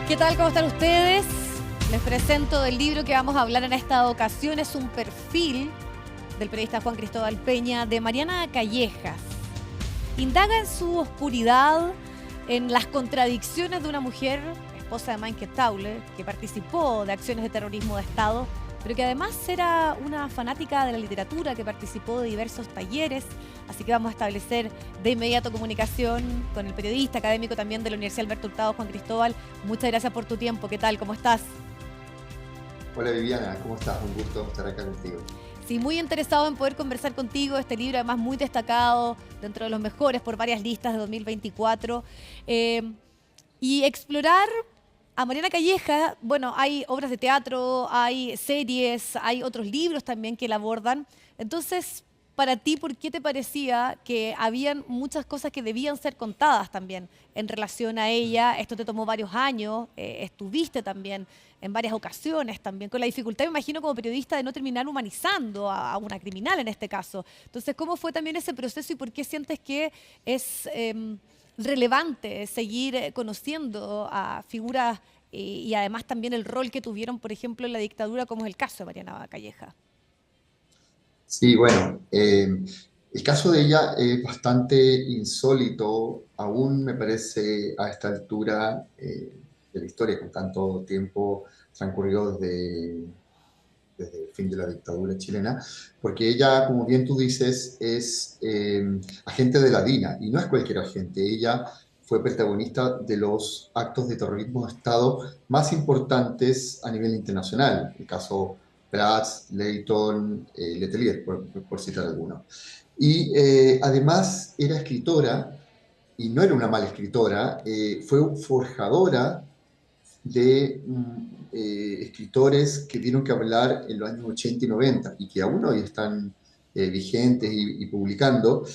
¿Qué tal? ¿Cómo están ustedes? Les presento el libro que vamos a hablar en esta ocasión. Es un perfil del periodista Juan Cristóbal Peña de Mariana Callejas. Indaga en su oscuridad, en las contradicciones de una mujer, esposa de Michael Townley, que participó de acciones de terrorismo de Estado, pero que además era una fanática de la literatura, que participó de diversos talleres. Así que vamos a establecer de inmediato comunicación con el periodista académico también de la Universidad Alberto Hurtado, Juan Cristóbal. Muchas gracias por tu tiempo. ¿Qué tal? ¿Cómo estás? Hola Viviana, ¿cómo estás? Un gusto estar acá contigo. Sí, muy interesado en poder conversar contigo. Este libro además muy destacado, dentro de los mejores por varias listas de 2024. Y explorar a Mariana Calleja. Bueno, hay obras de teatro, hay series, hay otros libros también que la abordan. Entonces, para ti, ¿por qué te parecía que habían muchas cosas que debían ser contadas también en relación a ella? Esto te tomó varios años, estuviste también en varias ocasiones también, con la dificultad, me imagino, como periodista, de no terminar humanizando a una criminal en este caso. Entonces, ¿cómo fue también ese proceso y por qué sientes que es relevante seguir conociendo a figuras y además también el rol que tuvieron, por ejemplo, en la dictadura, como es el caso de Mariana Calleja? Sí, bueno, el caso de ella es bastante insólito, aún me parece a esta altura de la historia, con tanto tiempo transcurrido desde el fin de la dictadura chilena, porque ella, como bien tú dices, es agente de la DINA, y no es cualquier agente, ella fue protagonista de los actos de terrorismo de Estado más importantes a nivel internacional, el caso Prats, Leighton, Letelier, por citar algunos. Y además era escritora, y no era una mala escritora, fue forjadora de escritores que dieron que hablar en los años 80 y 90 y que aún hoy están vigentes y publicando.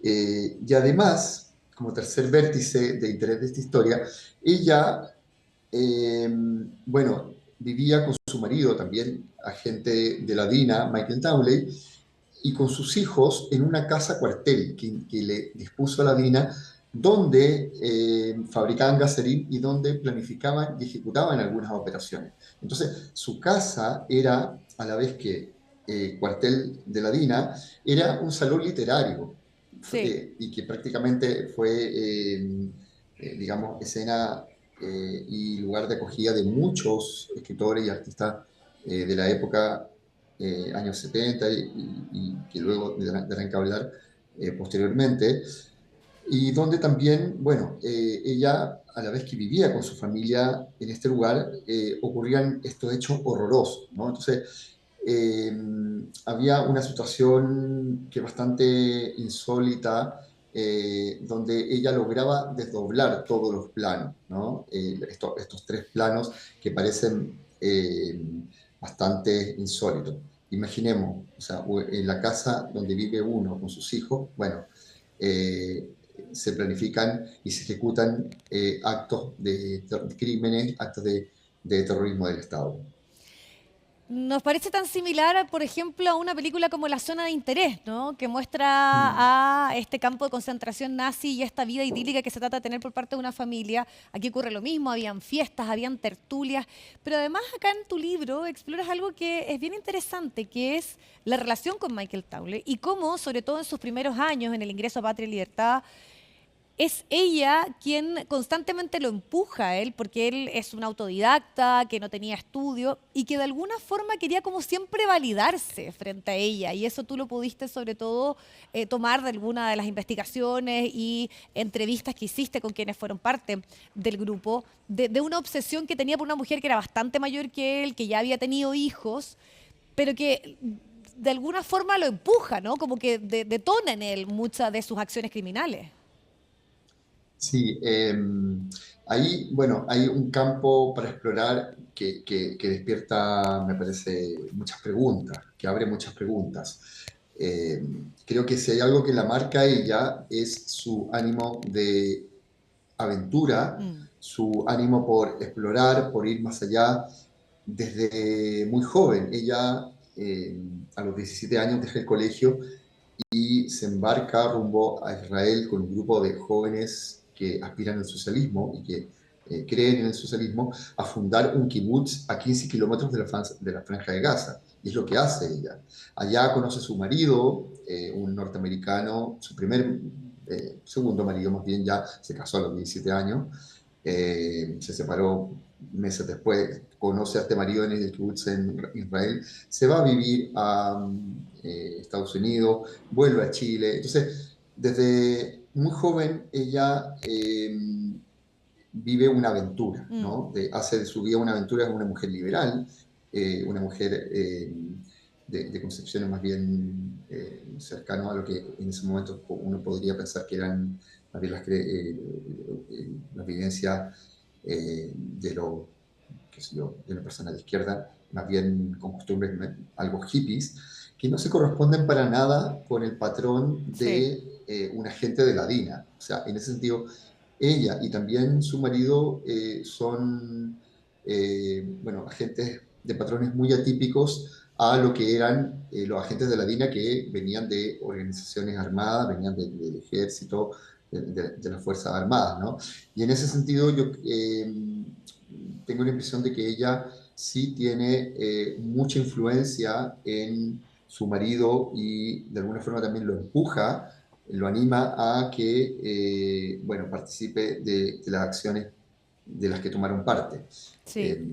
Y además, como tercer vértice de interés de esta historia, ella, eh, bueno, vivía con su marido también, agente de la DINA, Michael Townley, y con sus hijos en una casa cuartel que le dispuso a la DINA, donde fabricaban gaserín y donde planificaban y ejecutaban algunas operaciones. Entonces, su casa era, a la vez que cuartel de la DINA, era un salón literario Sí. y que prácticamente fue, digamos, escena y lugar de acogida de muchos escritores y artistas de la época años 70 y que luego darán que hablar posteriormente, y donde también, bueno, ella, a la vez que vivía con su familia en este lugar, ocurrían estos hechos horrorosos, ¿no? Entonces, eh, había una situación que bastante insólita, donde ella lograba desdoblar todos los planos, ¿no? Estos tres planos que parecen bastante insólitos. Imaginemos, o sea, en la casa donde vive uno con sus hijos, bueno, eh, se planifican y se ejecutan actos de crímenes, actos de terrorismo del Estado. Nos parece tan similar, por ejemplo, a una película como La Zona de Interés, ¿no? Que muestra Mm. a este campo de concentración nazi y esta vida idílica que se trata de tener por parte de una familia. Aquí ocurre lo mismo, habían fiestas, habían tertulias, pero además acá en tu libro exploras algo que es bien interesante, que es la relación con Michael Townley y cómo, sobre todo en sus primeros años en el ingreso a Patria y Libertad, es ella quien constantemente lo empuja a él, porque él es un autodidacta, que no tenía estudio y que de alguna forma quería como siempre validarse frente a ella. Y eso tú lo pudiste sobre todo tomar de alguna de las investigaciones y entrevistas que hiciste con quienes fueron parte del grupo, de una obsesión que tenía por una mujer que era bastante mayor que él, que ya había tenido hijos, pero que de alguna forma lo empuja, ¿no? Como que detona en él muchas de sus acciones criminales. Sí, ahí, bueno, hay un campo para explorar que despierta, me parece, muchas preguntas, que abre muchas preguntas. Eh, Creo que si hay algo que la marca a ella es su ánimo de aventura, Mm. su ánimo por explorar, por ir más allá. Desde muy joven, ella a los 17 años deja el colegio y se embarca rumbo a Israel con un grupo de jóvenes que aspiran al socialismo y que creen en el socialismo, a fundar un kibutz a 15 kilómetros de la Franja de Gaza. Y es lo que hace ella. Allá conoce a su marido, un norteamericano, su segundo marido más bien, ya se casó a los 17 años, se separó meses después, conoce a este marido en el kibutz en Israel, se va a vivir a Estados Unidos, vuelve a Chile. Entonces, desde muy joven ella vive una aventura, Mm, ¿no? Hace de su vida una aventura, es una mujer liberal, una mujer de concepciones más bien cercano a lo que en ese momento uno podría pensar que eran más bien las vivencias de lo, qué sé yo, de una persona de izquierda, más bien con costumbres algo hippies, que no se corresponden para nada con el patrón sí, de un agente de la DINA. O sea, en ese sentido, ella y también su marido son, bueno, agentes de patrones muy atípicos a lo que eran los agentes de la DINA que venían de organizaciones armadas, venían del ejército, de las Fuerzas Armadas, ¿no? Y en ese sentido yo tengo la impresión de que ella sí tiene mucha influencia en su marido y de alguna forma también lo empuja, lo anima a que, bueno, participe de las acciones de las que tomaron parte. sí, Eh,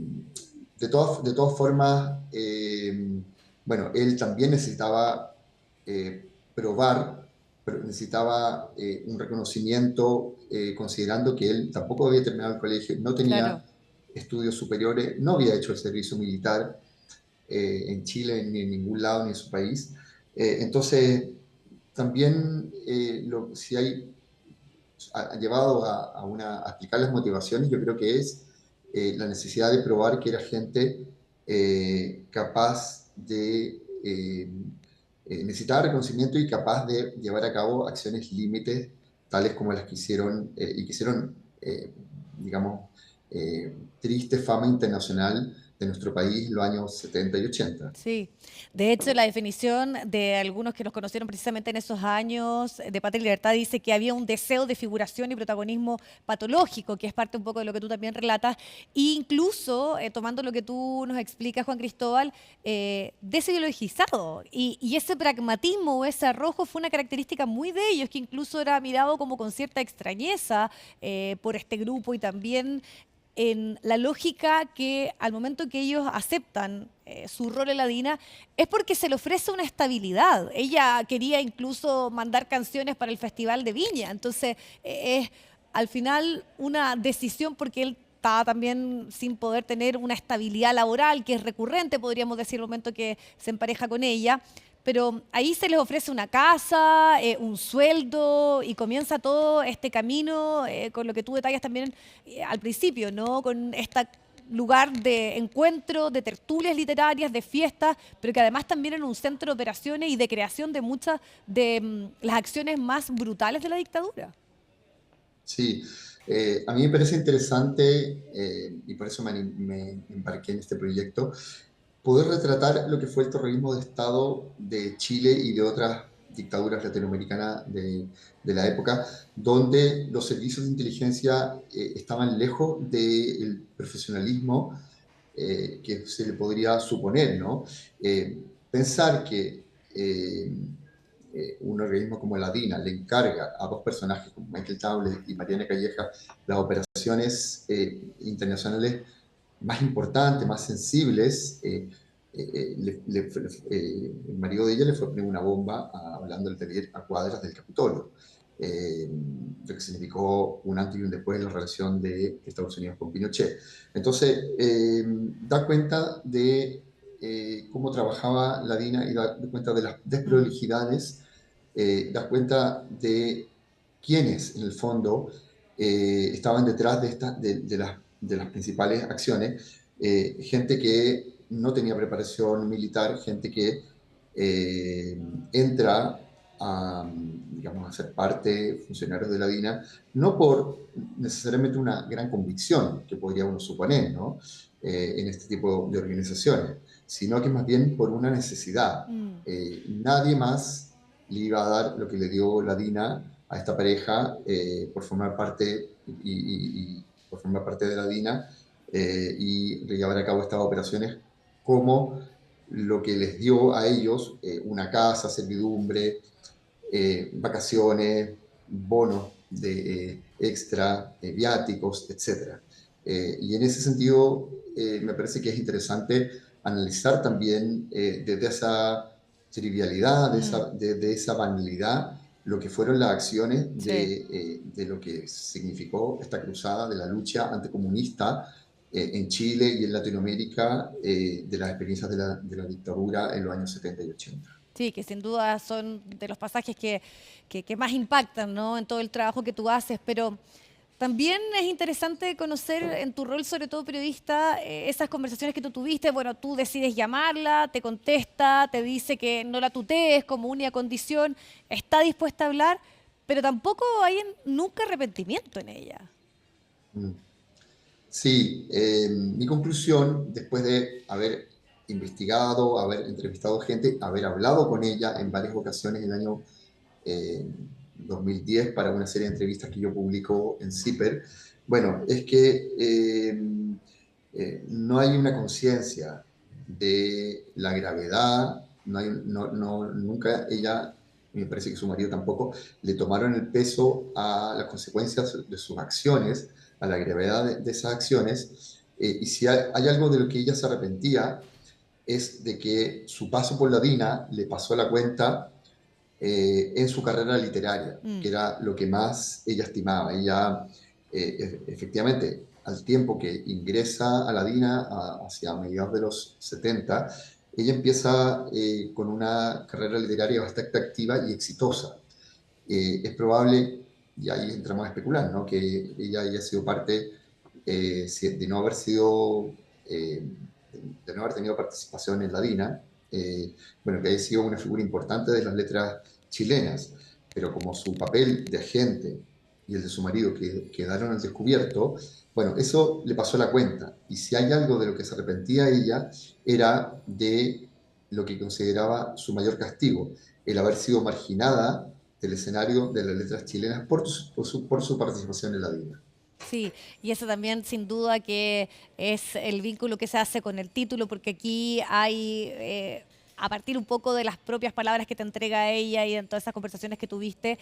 de todas formas, bueno, él también necesitaba probar, pero necesitaba un reconocimiento considerando que él tampoco había terminado el colegio, no claro. tenía estudios superiores, no había hecho el servicio militar en Chile ni en ningún lado ni en su país. Entonces, también si hay ha llevado a explicar las motivaciones, yo creo que es la necesidad de probar que era gente capaz de necesitar reconocimiento y capaz de llevar a cabo acciones límites, tales como las que hicieron y que hicieron, digamos, triste fama internacional de nuestro país en los años 70 y 80. Sí, de hecho la definición de algunos que los conocieron precisamente en esos años de Patria y Libertad dice que había un deseo de figuración y protagonismo patológico, que es parte un poco de lo que tú también relatas, e incluso, tomando lo que tú nos explicas, Juan Cristóbal, desideologizado. Y ese pragmatismo o ese arrojo fue una característica muy de ellos, que incluso era mirado como con cierta extrañeza por este grupo y también en la lógica que al momento que ellos aceptan su rol en la DINA es porque se le ofrece una estabilidad. Ella quería incluso mandar canciones para el Festival de Viña, entonces es al final una decisión porque él estaba también sin poder tener una estabilidad laboral que es recurrente, podríamos decir, el momento que se empareja con ella. Pero ahí se les ofrece una casa, un sueldo y comienza todo este camino con lo que tú detallas también al principio, ¿no? Con este lugar de encuentro, de tertulias literarias, de fiestas, pero que además también era un centro de operaciones y de creación de muchas de las acciones más brutales de la dictadura. Sí, a mí me parece interesante y por eso me embarqué en este proyecto poder retratar lo que fue el terrorismo de Estado de Chile y de otras dictaduras latinoamericanas de la época, donde los servicios de inteligencia estaban lejos del profesionalismo que se le podría suponer, ¿no? Pensar que un organismo como la DINA le encarga a dos personajes como Michael Towle y Mariana Calleja las operaciones internacionales más importantes, más sensibles, el marido de ella le fue a poner una bomba hablando del taller a cuadras del Capitolio, lo que significó un antes y un después en la relación de Estados Unidos con Pinochet. Entonces, da cuenta de cómo trabajaba la DINA y da cuenta de las Mm, desprolijidades, da cuenta de quiénes, en el fondo, estaban detrás de las principales acciones, gente que no tenía preparación militar, gente que eh, entra a, digamos, a ser parte, funcionarios de la DINA, no por necesariamente una gran convicción que podría uno suponer, ¿no? En este tipo de organizaciones, sino que más bien por una necesidad. mm. Nadie más le iba a dar lo que le dio la DINA a esta pareja por formar parte por formar parte de la DINA y llevar a cabo estas operaciones como lo que les dio a ellos una casa, servidumbre, vacaciones, bonos de extra, viáticos, etcétera. Y en ese sentido, me parece que es interesante analizar también desde esa trivialidad, Mm, de esa banalidad, lo que fueron las acciones sí. de lo que significó esta cruzada de la lucha anticomunista en Chile y en Latinoamérica, de las experiencias de la dictadura en los años 70 y 80. Sí, que sin duda son de los pasajes que más impactan, ¿no? En todo el trabajo que tú haces, pero también es interesante conocer en tu rol, sobre todo periodista, esas conversaciones que tú tuviste. Bueno, tú decides llamarla, te contesta, te dice que no la tutees como única condición, está dispuesta a hablar, pero tampoco hay nunca arrepentimiento en ella. Mm. Sí, mi conclusión, después de haber investigado, haber entrevistado gente, haber hablado con ella en varias ocasiones en el año eh, 2010 para una serie de entrevistas que yo publico en CIPER, bueno, es que no hay una conciencia de la gravedad, nunca ella, me parece que su marido tampoco, le tomaron el peso a las consecuencias de sus acciones, a la gravedad de esas acciones, y si hay algo de lo que ella se arrepentía, es de que su paso por la DINA le pasó la cuenta en su carrera literaria, que Mm, era lo que más ella estimaba. Ella, efectivamente, al tiempo que ingresa a la DINA, hacia mediados de los 70, ella empieza con una carrera literaria bastante activa y exitosa. Es probable, y ahí entramos a especular, ¿no? Que ella haya sido parte de no haber sido, de no haber tenido participación en la DINA, bueno, que haya sido una figura importante de las letras chilenas, pero como su papel de agente y el de su marido quedaron al descubierto, bueno, eso le pasó la cuenta. Y si hay algo de lo que se arrepentía ella, era de lo que consideraba su mayor castigo, el haber sido marginada del escenario de las letras chilenas por su participación en la DINA. sí, y eso también sin duda que es el vínculo que se hace con el título, porque aquí hay, a partir un poco de las propias palabras que te entrega ella y en todas esas conversaciones que tuviste,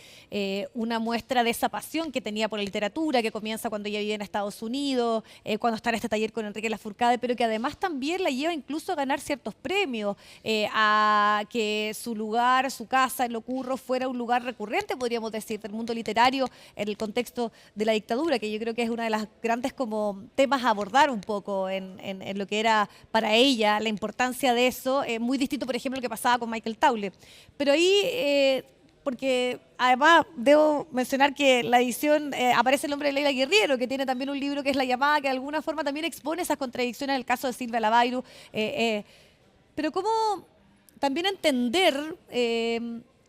una muestra de esa pasión que tenía por la literatura, que comienza cuando ella vive en Estados Unidos, cuando está en este taller con Enrique Lafourcade, pero que además también la lleva incluso a ganar ciertos premios, a que su lugar, su casa, el Ocurro, fuera un lugar recurrente, podríamos decir, del mundo literario en el contexto de la dictadura, que yo creo que es una de las grandes como temas a abordar un poco en lo que era para ella la importancia de eso, muy distinto, por ejemplo, lo que pasaba con Michael Taule. Pero ahí, porque además debo mencionar que la edición aparece el nombre de Leila Guerriero, que tiene también un libro que es La Llamada, que de alguna forma también expone esas contradicciones en el caso de Silvia Lavairu. Pero cómo también entender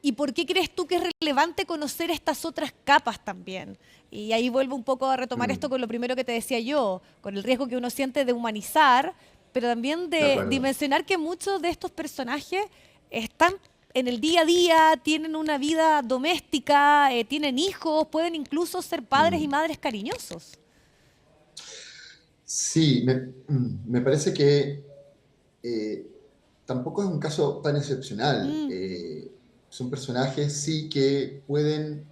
y por qué crees tú que es relevante conocer estas otras capas también. Y ahí vuelvo un poco a retomar esto Mm, con lo primero que te decía yo, con el riesgo que uno siente de humanizar, pero también de de acuerdo. dimensionar que muchos de estos personajes están en el día a día, tienen una vida doméstica, tienen hijos, pueden incluso ser padres y Mm. madres cariñosos. Sí, me parece que eh, tampoco es un caso tan excepcional. Mm, Son personajes, sí, que pueden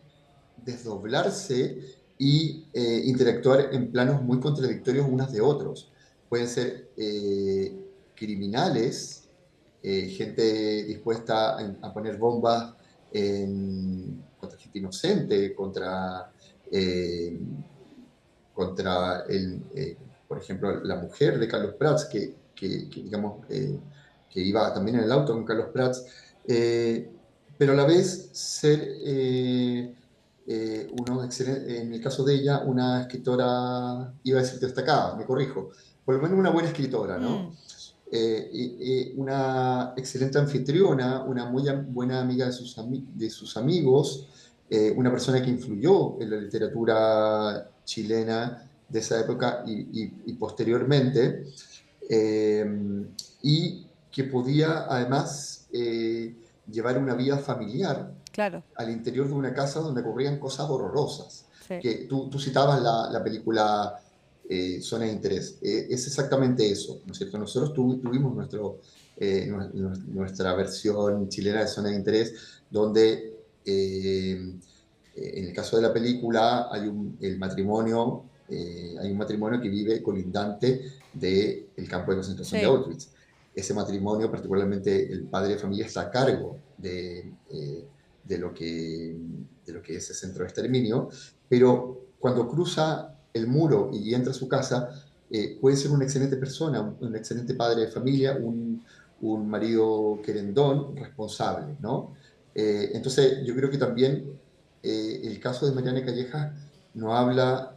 desdoblarse y interactuar en planos muy contradictorios unos de otros. Pueden ser criminales, gente dispuesta a poner bombas contra gente inocente, eh, contra por ejemplo, la mujer de Carlos Prats, digamos, que iba también en el auto con Carlos Prats, eh, pero a la vez ser en el caso de ella, una escritora, iba a decir destacada, me corrijo, por lo menos una buena escritora, ¿no? mm, Una excelente anfitriona, una muy buena amiga de sus amigos, una persona que influyó en la literatura chilena de esa época y posteriormente, eh, y que podía además llevar una vida familiar claro, al interior de una casa donde ocurrían cosas horrorosas. sí. Que tú citabas la película zona de interés. Es exactamente eso, ¿no es cierto? Nosotros tuvimos nuestra versión chilena de zona de interés, donde en el caso de la película hay un matrimonio que vive colindante del campo de concentración de Sí, Auschwitz. Ese matrimonio, particularmente el padre de familia, está a cargo de lo que es ese centro de exterminio, pero cuando cruza el muro y entra a su casa, puede ser una excelente persona, un excelente padre de familia, un marido querendón, responsable, ¿no? Entonces, yo creo que también el caso de Mariana Calleja nos habla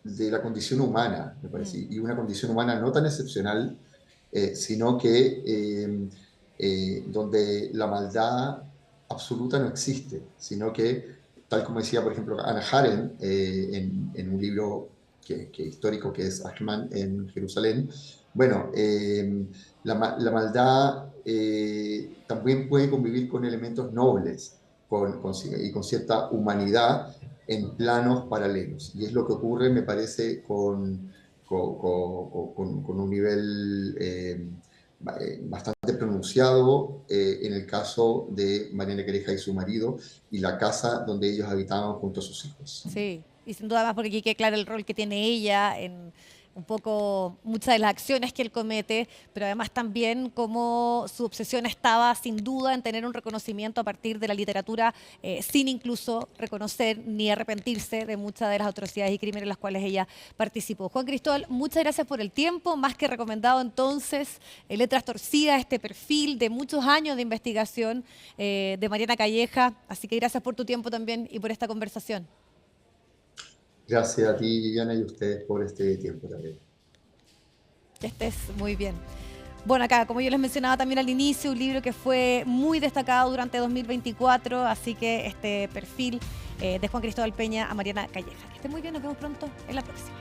de la condición humana, me parece, mm, y una condición humana no tan excepcional, sino que donde la maldad absoluta no existe, sino que, tal como decía, por ejemplo, Hannah Arendt en un libro que histórico que es Ashman en Jerusalén, bueno, la maldad también puede convivir con elementos nobles y con cierta humanidad en planos paralelos. Y es lo que ocurre, me parece, con un nivel bastante pronunciado en el caso de Mariana Quereja y su marido y la casa donde ellos habitaban junto a sus hijos. sí, y sin duda más porque aquí queda claro el rol que tiene ella en un poco muchas de las acciones que él comete, pero además también como su obsesión estaba sin duda en tener un reconocimiento a partir de la literatura, sin incluso reconocer ni arrepentirse de muchas de las atrocidades y crímenes en las cuales ella participó. Juan Cristóbal, muchas gracias por el tiempo, más que recomendado entonces, Letras Torcidas, este perfil de muchos años de investigación de Mariana Calleja, así que gracias por tu tiempo también y por esta conversación. Gracias a ti, Viviana, y a ustedes por este tiempo también. Que estés muy bien. Bueno, acá, como yo les mencionaba también al inicio, un libro que fue muy destacado durante 2024, así que este perfil de Juan Cristóbal Peña a Mariana Calleja. Que esté muy bien, nos vemos pronto en la próxima.